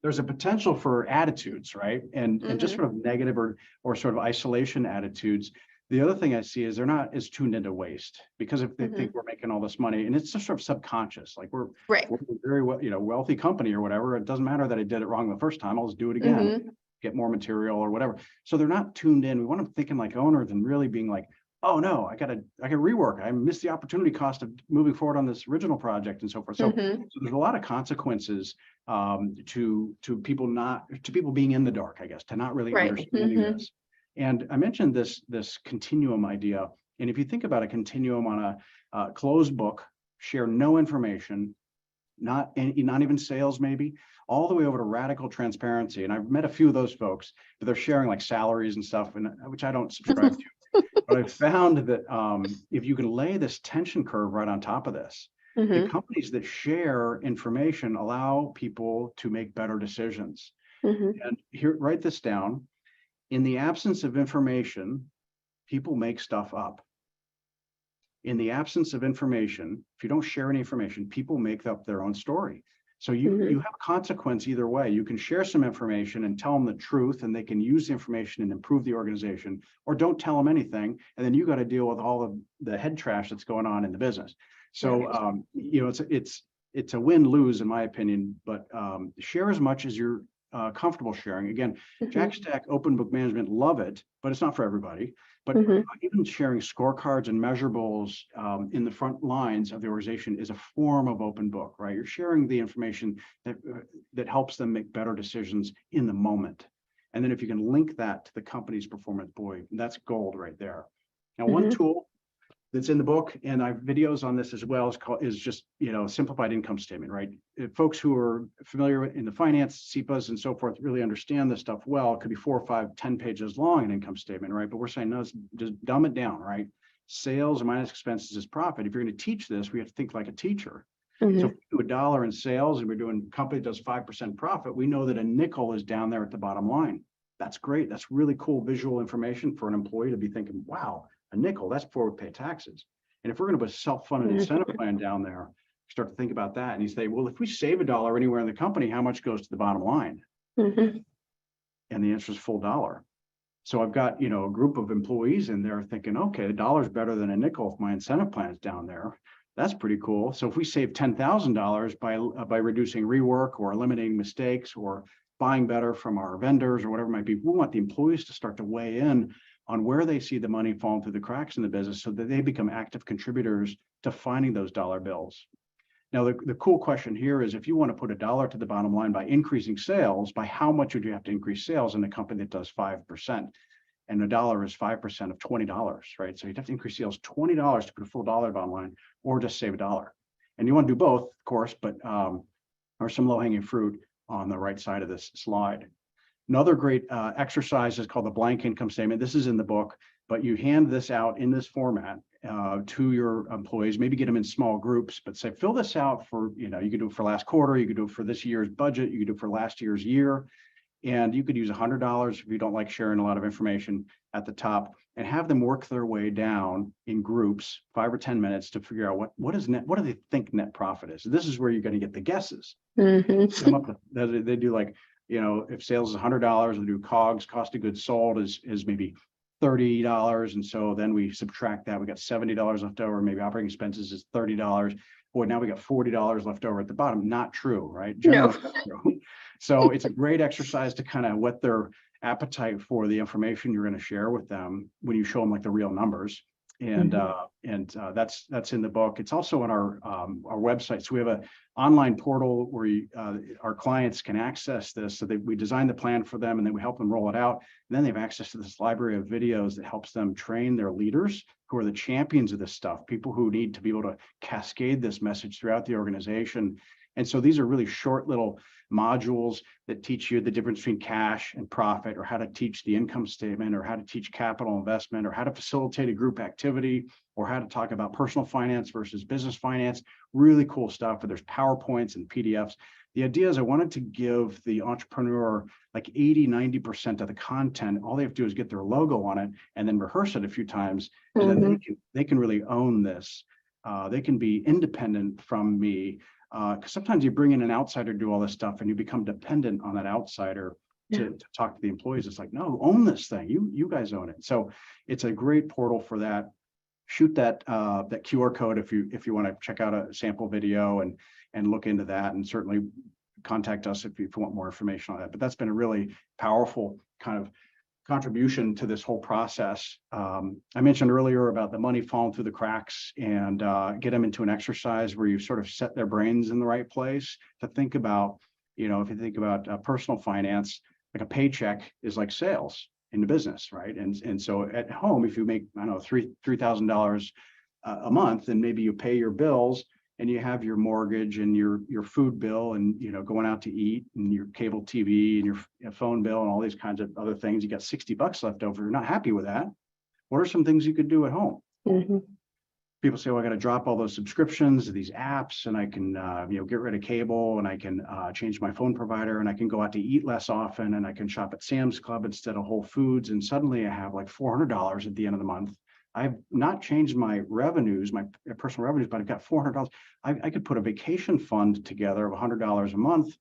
there's a potential for attitudes, right? And just sort of negative or sort of isolation attitudes. The other thing I see is they're not as tuned into waste, because if they think we're making all this money, and it's just sort of subconscious, like we're a very wealthy company or whatever. It doesn't matter that I did it wrong the first time. I'll just do it again, get more material or whatever. So they're not tuned in. We want them thinking like owners and really being like, oh no, I can rework. I missed the opportunity cost of moving forward on this original project and so forth. So, so there's a lot of consequences to people being in the dark, I guess, to not really understanding this. And I mentioned this continuum idea. And if you think about a continuum on a closed book, share no information, not even sales maybe, all the way over to radical transparency. And I've met a few of those folks, but they're sharing like salaries and stuff, which I don't subscribe to. But I've found that if you can lay this tension curve right on top of this, the companies that share information allow people to make better decisions. And here, write this down. In the absence of information, people make stuff up. In the absence of information, if you don't share any information, people make up their own story. So you have consequence either way. You can share some information and tell them the truth, and they can use the information and improve the organization, or don't tell them anything, and then you got to deal with all of the head trash that's going on in the business. So it's a win-lose in my opinion, but share as much as you're comfortable sharing. Again, Jack Stack, open book management, love it, but it's not for everybody. But even sharing scorecards and measurables in the front lines of the organization is a form of open book, right? You're sharing the information that helps them make better decisions in the moment. And then if you can link that to the company's performance, boy, that's gold right there. Now, one tool that's in the book, and I have videos on this as well, is just, simplified income statement, right? If folks who are familiar in the finance, CPAs and so forth, really understand this stuff well. It could be 4 or 5, 10 pages long, an income statement, right? But we're saying, no, just dumb it down, right? Sales minus expenses is profit. If you're going to teach this, we have to think like a teacher. So if we do $1 in sales and we're doing, company does 5% profit, we know that a nickel is down there at the bottom line. That's great. That's really cool visual information for an employee to be thinking, wow, a nickel. That's before we pay taxes. And if we're going to put a self-funded incentive plan down there, start to think about that. And you say, well, if we save $1 anywhere in the company, how much goes to the bottom line? Mm-hmm. And the answer is full dollar. So I've got, a group of employees in there thinking, okay, $1 better than a nickel if my incentive plan is down there. That's pretty cool. So if we save $10,000 by reducing rework or eliminating mistakes or buying better from our vendors or whatever it might be, we want the employees to start to weigh in on where they see the money falling through the cracks in the business so that they become active contributors to finding those dollar bills. Now, the cool question here is if you want to put $1 to the bottom line by increasing sales, by how much would you have to increase sales in a company that does 5%? And $1 is 5% of $20, right? So you'd have to increase sales $20 to put a full dollar bottom line or just save $1. And you want to do both, of course, but are some low-hanging fruit on the right side of this slide. Another great exercise is called the blank income statement. This is in the book, but you hand this out in this format to your employees, maybe get them in small groups, but say, fill this out for, you could do it for last quarter, you could do it for this year's budget, you could do it for last year's year, and you could use $100 if you don't like sharing a lot of information at the top, and have them work their way down in groups, 5 or 10 minutes to figure out what do they think net profit is. This is where you're going to get the guesses. Mm-hmm. Come up with, they do like, if sales is $100, they do COGS, cost of goods sold is maybe $30. And so then we subtract that, we got $70 left over, maybe operating expenses is $30. Boy, now we got $40 left over at the bottom. Not true, right? Generally not true. So it's a great exercise to kind of whet their appetite for the information you're going to share with them when you show them like the real numbers. And that's in the book. It's also on our website. So we have an online portal where our clients can access this. So we design the plan for them, and then we help them roll it out. And then they have access to this library of videos that helps them train their leaders, who are the champions of this stuff, people who need to be able to cascade this message throughout the organization. And so these are really short little modules that teach you the difference between cash and profit, or how to teach the income statement, or how to teach capital investment, or how to facilitate a group activity, or how to talk about personal finance versus business finance. Really cool stuff. But there's PowerPoints and PDFs. The idea is I wanted to give the entrepreneur like 80-90% of the content. All they have to do is get their logo on it and then rehearse it a few times, and then they can really own this. They can be independent from me. Because sometimes you bring in an outsider to do all this stuff and you become dependent on that outsider to talk to the employees. It's like, no, own this thing. You guys own it. So it's a great portal for that. Shoot that QR code if you want to check out a sample video and look into that, and certainly contact us if you want more information on that. But that's been a really powerful kind of contribution to this whole process. I mentioned earlier about the money falling through the cracks, and get them into an exercise where you sort of set their brains in the right place to think about, if you think about personal finance, like a paycheck is like sales in the business, right? And so at home, if you make, I don't know, $3,000 a month, and maybe you pay your bills, and you have your mortgage and your food bill, and going out to eat, and your cable TV and your phone bill and all these kinds of other things, you got $60 left over. You're not happy with that. What are some things you could do at home? People say, well, I got to drop all those subscriptions to these apps, and I can get rid of cable, and I can change my phone provider, and I can go out to eat less often, and I can shop at Sam's Club instead of Whole Foods, and suddenly I have like $400 at the end of the month. I've not changed my revenues, my personal revenues, but I've got $400. I could put a vacation fund together of $100 a month.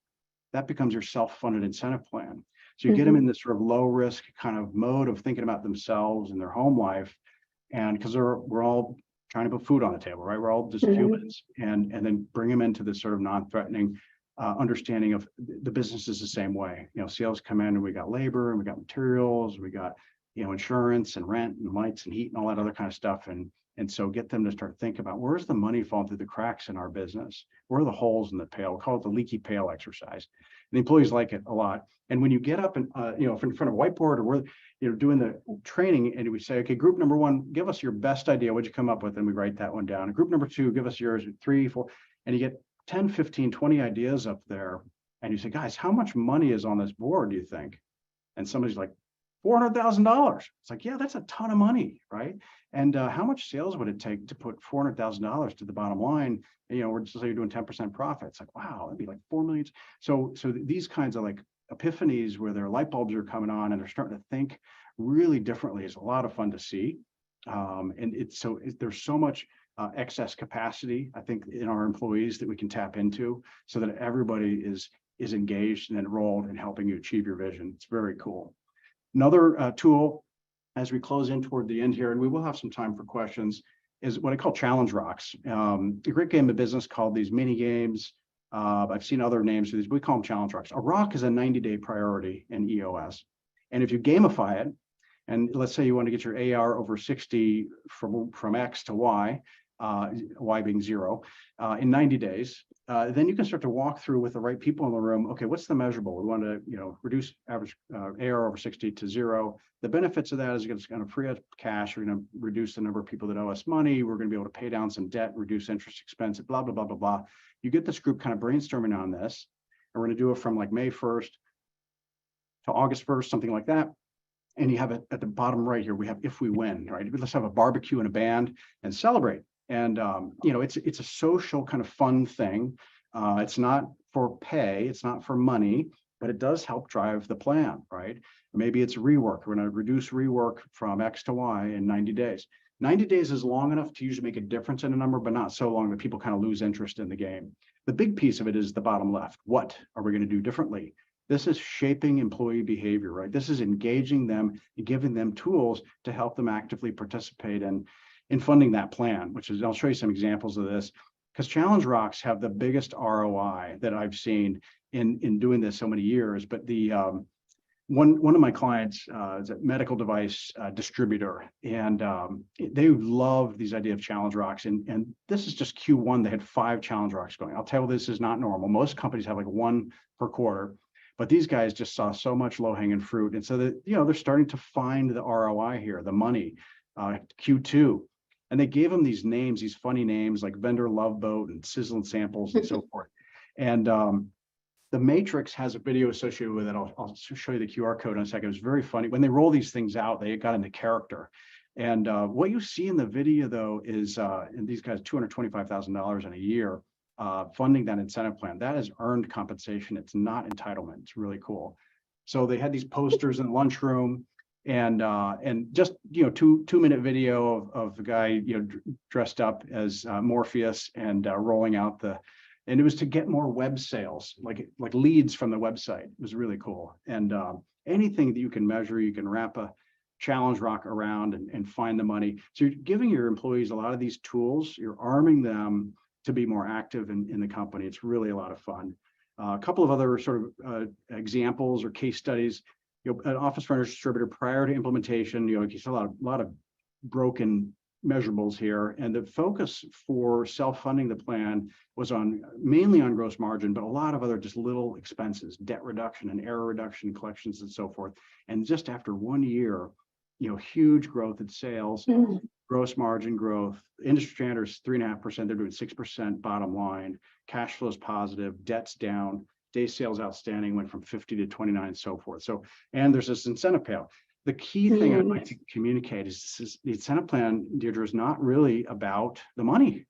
That becomes your self-funded incentive plan. So you get them in this sort of low risk kind of mode of thinking about themselves and their home life. And because we're all trying to put food on the table, right? We're all just humans, and then bring them into this sort of non-threatening understanding of the business is the same way. Sales come in, and we got labor, and we got materials, we got insurance and rent and lights and heat and all that other kind of stuff. And so get them to start thinking about, where's the money falling through the cracks in our business? Where are the holes in the pail? We call it the leaky pail exercise. And the employees like it a lot. And when you get up and, in front of a whiteboard, or we're, doing the training, and we say, okay, group number 1, give us your best idea. What'd you come up with? And we write that one down. And group number 2, give us yours. 3, 4, and you get 10, 15, 20 ideas up there. And you say, guys, how much money is on this board, do you think? And somebody's like, $400,000. It's like, yeah, that's a ton of money, right? And how much sales would it take to put $400,000 to the bottom line? We're just say you're doing 10% profit. It's like, wow, that'd be like 4 million. So these kinds of like epiphanies where their light bulbs are coming on and they're starting to think really differently is a lot of fun to see. There's so much excess capacity, I think, in our employees that we can tap into so that everybody is engaged and enrolled in helping you achieve your vision. It's very cool. Another tool as we close in toward the end here, and we will have some time for questions, is what I call Challenge Rocks. A great game of business called these mini games. I've seen other names for these, but we call them Challenge Rocks. A rock is a 90-day priority in EOS. And if you gamify it, and let's say you want to get your AR over 60 from X to Y, Y being 0, in 90 days, then you can start to walk through with the right people in the room. Okay, what's the measurable? We want to, reduce average AR over 60 to 0. The benefits of that is it's going to free up cash. We're going to reduce the number of people that owe us money. We're going to be able to pay down some debt, reduce interest expense, blah, blah, blah, blah, blah. You get this group kind of brainstorming on this, and we're going to do it from like May 1st to August 1st, something like that. And you have it at the bottom right here, we have if we win, right? Let's have a barbecue and a band and celebrate. And, it's a social kind of fun thing. It's not for pay, it's not for money, but it does help drive the plan, right? Maybe it's rework. We're going to reduce rework from X to Y in 90 days. 90 days is long enough to usually make a difference in a number, but not so long that people kind of lose interest in the game. The big piece of it is the bottom left. What are we going to do differently? This is shaping employee behavior, right? This is engaging them and giving them tools to help them actively participate in funding that plan, which is, I'll show you some examples of this, because Challenge Rocks have the biggest ROI that I've seen in doing this so many years. But the one of my clients is a medical device distributor, and they love these idea of Challenge Rocks. And this is just Q1. They had 5 Challenge Rocks going. I'll tell you, this is not normal. Most companies have like 1 per quarter. But these guys just saw so much low-hanging fruit. And so that, they're starting to find the ROI here, the money, Q2. And they gave them these names, these funny names like Vendor Love Boat and Sizzling Samples and so forth. And the Matrix has a video associated with it. I'll show you the QR code in a second. It was very funny. When they roll these things out, they got into character. And what you see in the video, though, is and these guys $225,000 in a year. Funding that incentive plan, that is earned compensation. It's not entitlement. It's really cool. So they had these posters in the lunchroom, and just 2-minute video of the guy dressed up as Morpheus and rolling out and it was to get more web sales, like leads from the website. It was really cool. And anything that you can measure, you can wrap a Challenge Rock around and find the money. So you're giving your employees a lot of these tools. You're arming them to be more active in the company. It's really a lot of fun. A couple of other sort of examples or case studies. An office furniture distributor prior to implementation, you saw a lot of broken measurables here, and the focus for self-funding the plan was mainly on gross margin, but a lot of other just little expenses, debt reduction and error reduction, collections, and so forth. And just after 1 year, huge growth in sales. Gross margin growth, industry standard is 3.5%. They're doing 6% bottom line. Cash flow is positive. Debt's down. Day sales outstanding went from 50 to 29, and so forth. So, and there's this incentive payout. The key thing I'd like to communicate is the incentive plan, Deirdre, is not really about the money.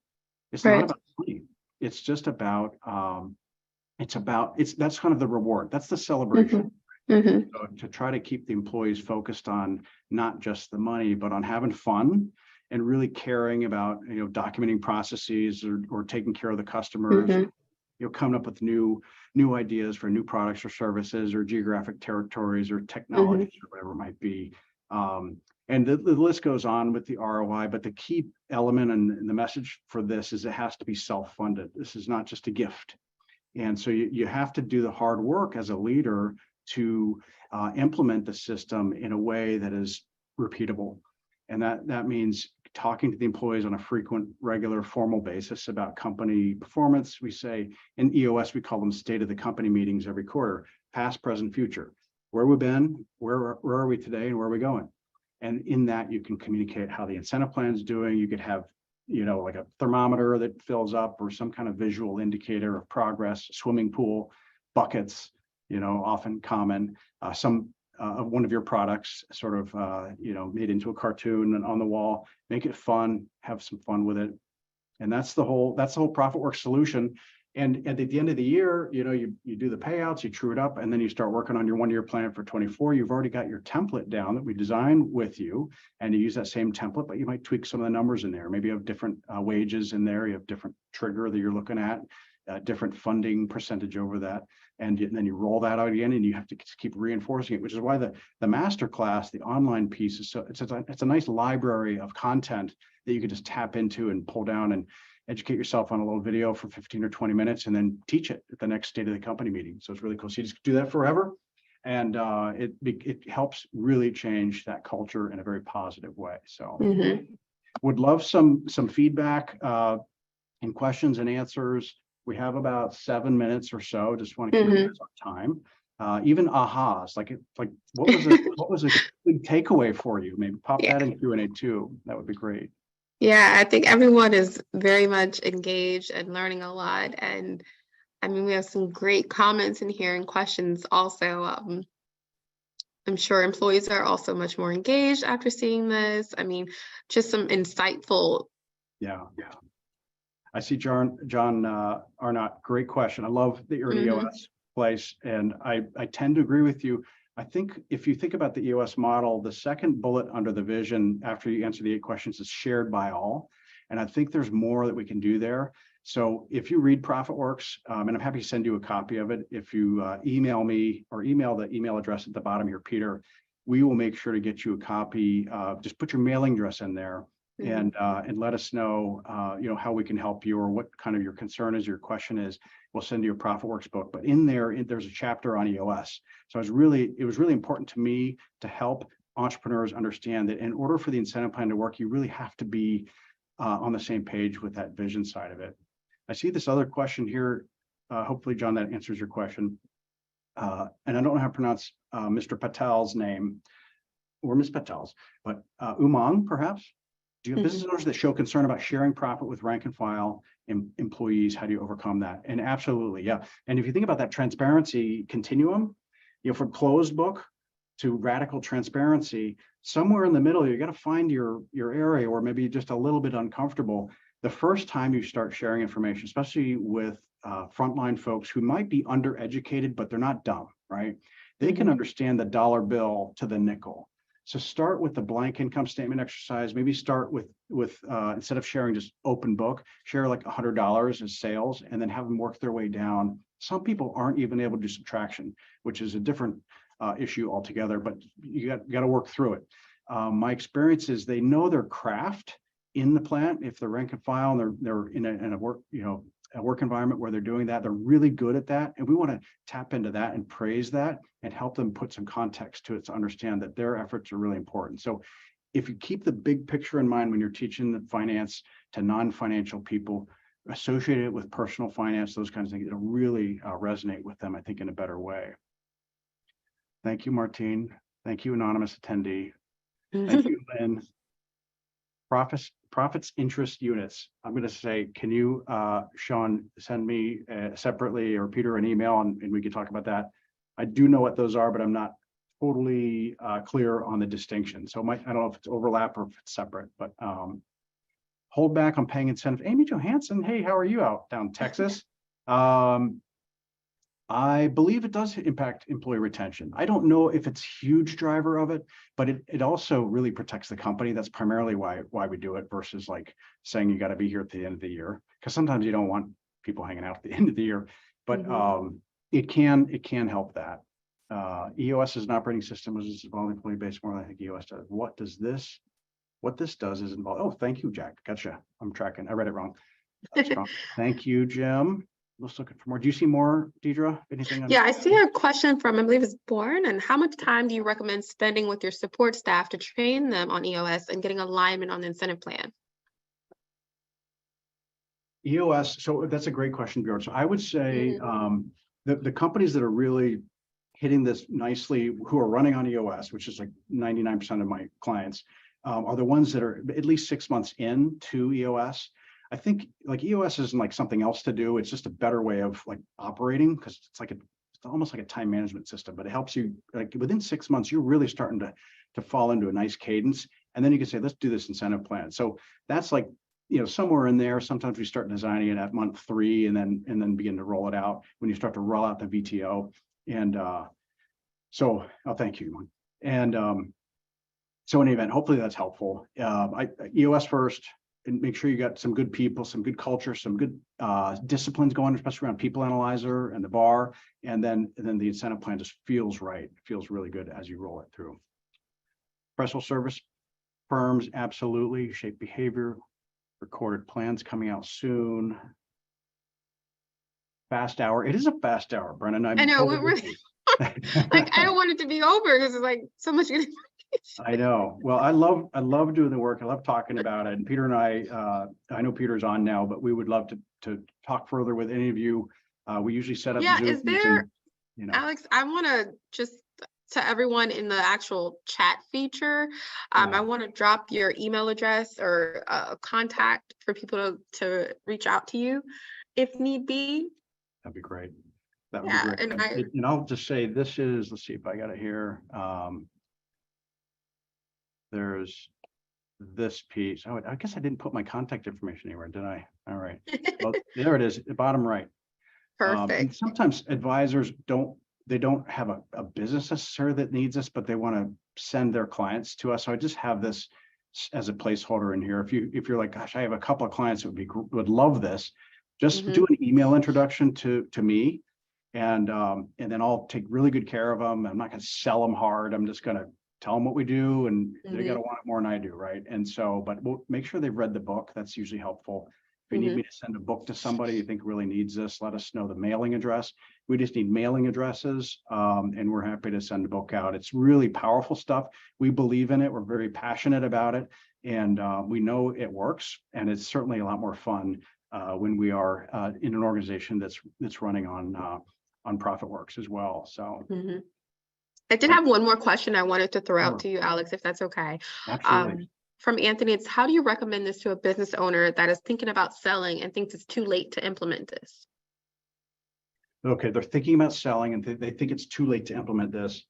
It's not about money. It's just about that's kind of the reward. That's the celebration. So to try to keep the employees focused on not just the money, but on having fun and really caring about documenting processes or taking care of the customers, coming up with new ideas for new products or services or geographic territories or technologies or whatever it might be. And the list goes on with the ROI, but the key element and the message for this is it has to be self-funded. This is not just a gift. And so you have to do the hard work as a leader to implement the system in a way that is repeatable. And that means talking to the employees on a frequent, regular, formal basis about company performance. We say in EOS, we call them state of the company meetings every quarter, past, present, future. Where we've been, where are we today, and where are we going? And in that, you can communicate how the incentive plan is doing. You could have, like a thermometer that fills up or some kind of visual indicator of progress, swimming pool, buckets, often common, some of one of your products sort of, made into a cartoon and on the wall, make it fun, have some fun with it. And that's the whole ProfitWorks solution. And at the end of the year, you do the payouts, you true it up, and then you start working on your 1-year plan for 24. You've already got your template down that we designed with you, and you use that same template, but you might tweak some of the numbers in there. Maybe you have different wages in there, you have different trigger that you're looking at, different funding percentage over that. And then you roll that out again, and you have to keep reinforcing it, which is why the master class, the online piece, is so it's a nice library of content that you can just tap into and pull down and educate yourself on a little video for 15 or 20 minutes, and then teach it at the next state of the company meeting. So it's really cool. So you just do that forever, and it helps really change that culture in a very positive way. So would love some feedback and questions and answers. We have about 7 minutes or so. Just want to keep it on time. Even ahas, like what was a big takeaway for you? Maybe pop that in Q&A too. That would be great. Yeah, I think everyone is very much engaged and learning a lot. And I mean, we have some great comments in here and questions also. I'm sure employees are also much more engaged after seeing this. I mean, just some insightful. Yeah. I see John Arnott, great question. I love that you're an EOS place, and I tend to agree with you. I think if you think about the EOS model, the second bullet under the vision after you answer the 8 questions is shared by all. And I think there's more that we can do there. So if you read ProfitWorks, and I'm happy to send you a copy of it, if you email me or email the email address at the bottom here, Peter, we will make sure to get you a copy. Just put your mailing address in there and let us know, how we can help you or what kind of your concern is, your question is. We'll send you a ProfitWorks book, but in there, there's a chapter on EOS. So it was really important to me to help entrepreneurs understand that in order for the incentive plan to work, you really have to be on the same page with that vision side of it. I see this other question here. Hopefully, John, that answers your question. And I don't know how to pronounce Mr. Patel's name or Ms. Patel's, but Umang, perhaps? Do you have business owners that show concern about sharing profit with rank and file employees? How do you overcome that? And absolutely, yeah. And if you think about that transparency continuum, from closed book to radical transparency, somewhere in the middle, you got to find your area where maybe just a little bit uncomfortable. The first time you start sharing information, especially with frontline folks who might be undereducated, but they're not dumb, right? They can understand the dollar bill to the nickel. So start with the blank income statement exercise. Maybe start with instead of sharing just open book, share like $100 as sales, and then have them work their way down. Some people aren't even able to do subtraction, which is a different issue altogether, but you got to work through it. My experience is they know their craft in the plant. If they're rank and file and they're in a work, a work environment where they're doing that, they're really good at that. And we want to tap into that and praise that and help them put some context to it to understand that their efforts are really important. So if you keep the big picture in mind when you're teaching the finance to non-financial people, associate it with personal finance, those kinds of things, it'll really resonate with them, I think, in a better way. Thank you, Martine. Thank you, anonymous attendee. Thank you, Lynn. Profits interest units. I'm going to say, can you, Sean, send me separately or Peter an email and we can talk about that. I do know what those are, but I'm not totally clear on the distinction. So I don't know if it's overlap or if it's separate, but hold back on paying incentive. Amy Johansson, hey, how are you out down in Texas? I believe it does impact employee retention. I don't know if it's a huge driver of it, but it also really protects the company. That's primarily why we do it versus like saying you got to be here at the end of the year, because sometimes you don't want people hanging out at the end of the year, but it can help that. EOS is an operating system, which is involved employee base more than I think EOS does. What this does is involve. Oh, thank you, Jack. Gotcha. I'm tracking. I read it wrong. Thank you, Jim. Let's look for more. Do you see more, Deidre? Anything? Yeah, I see a question from, I believe it's Born. And how much time do you recommend spending with your support staff to train them on EOS and getting alignment on the incentive plan? EOS, so that's a great question, Bjorn. So I would say the companies that are really hitting this nicely, who are running on EOS, which is like 99% of my clients, are the ones that are at least 6 months into EOS. I think like EOS isn't like something else to do. It's just a better way of like operating, because it's almost like a time management system, but it helps you like within 6 months, you're really starting to fall into a nice cadence. And then you can say, let's do this incentive plan. So that's like somewhere in there. Sometimes we start designing it at month 3 and then begin to roll it out when you start to roll out the VTO. And so I'll thank you. And so in any event, hopefully that's helpful. EOS first, and make sure you got some good people, some good culture, some good disciplines going, especially around People Analyzer and the bar. And then the incentive plan just feels right, feels really good as you roll it through. Professional service firms, absolutely. Shape behavior, recorded plans coming out soon. Fast hour. It is a fast hour, Brennan. I know, totally we're like, I don't want it to be over because it's like so much good information. I know. Well, I love doing the work. I love talking about it. And Peter and I know Peter's on now, but we would love to talk further with any of you. We usually set up Yeah, Zooms is there, and, Alex, I want to just to everyone in the actual chat feature, I want to drop your email address or contact for people to reach out to you if need be. that'd be great. That would Yeah, be great. And I'll just say this is, let's see if I got it here. There's this piece. Oh, I guess I didn't put my contact information anywhere, did I? All right. Well, there it is, the bottom right. And Perfect. sometimes advisors don't have a business necessarily that needs us, but they want to send their clients to us. So I just have this as a placeholder in here. If you're like, gosh, I have a couple of clients that would love this, just do an email introduction to me, and then I'll take really good care of them. I'm not going to sell them hard. I'm just going to tell them what we do, and they got to want it more than I do, right? And so, but we'll make sure they've read the book. That's usually helpful. If you need me to send a book to somebody you think really needs this, let us know the mailing address. We just need mailing addresses, and we're happy to send a book out. It's really powerful stuff. We believe in it. We're very passionate about it, and we know it works. And it's certainly a lot more fun when we are in an organization that's running on ProfitWorks as well. So. I did have one more question I wanted to throw out to you, Alex, if that's okay. Absolutely. From Anthony, it's how do you recommend this to a business owner that is thinking about selling and thinks it's too late to implement this? Okay, they're thinking about selling and they think it's too late to implement this.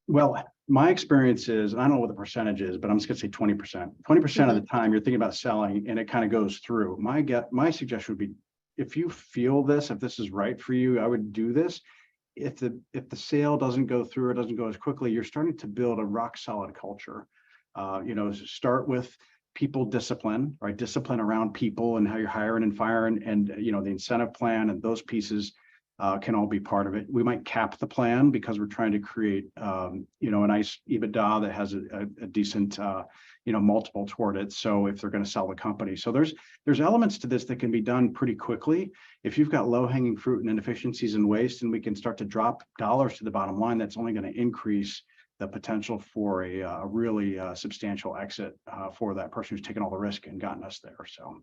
Well, my experience is, and I don't know what the percentage is, but I'm just gonna say 20%. 20% of the time you're thinking about selling and it kind of goes through. My suggestion would be, if you feel this, if this is right for you, I would do this. If the sale doesn't go through or doesn't go as quickly, you're starting to build a rock solid culture. Start with people discipline, right? Discipline around people and how you're hiring and firing, and the incentive plan and those pieces can all be part of it. We might cap the plan because we're trying to create a nice EBITDA that has a decent multiple toward it. So if they're going to sell the company, so there's elements to this that can be done pretty quickly. If you've got low hanging fruit and inefficiencies and waste, and we can start to drop dollars to the bottom line, that's only going to increase the potential for a really substantial exit for that person who's taken all the risk and gotten us there. So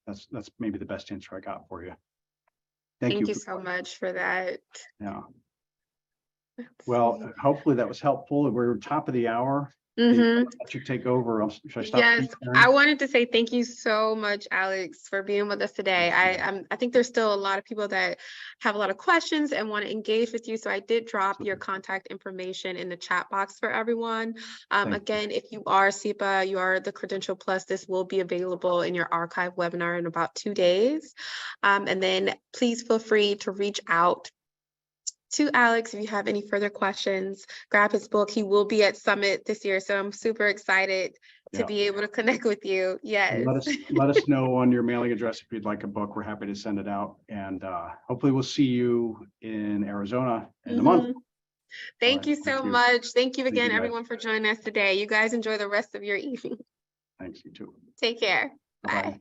that's maybe the best answer I got for you. Thank you so much for that. Yeah. Well, hopefully that was helpful. We're top of the hour. Let you take over. Should I stop? Yes, I wanted to say thank you so much, Alex, for being with us today. I think there's still a lot of people that have a lot of questions and want to engage with you. So I did drop your contact information in the chat box for everyone. Again, if you are SEPA, you are the Credential Plus, this will be available in your archive webinar in about 2 days. And then please feel free to reach out to Alex if you have any further questions. Grab his book. He will be at Summit this year, so I'm super excited to be able to connect with you. Yes. Let us know on your mailing address if you'd like a book. We're happy to send it out, and hopefully we'll see you in Arizona in a month. Thank you so much. Thank you again, everyone, for joining us today. You guys enjoy the rest of your evening. Thanks, you too. Take care. Bye.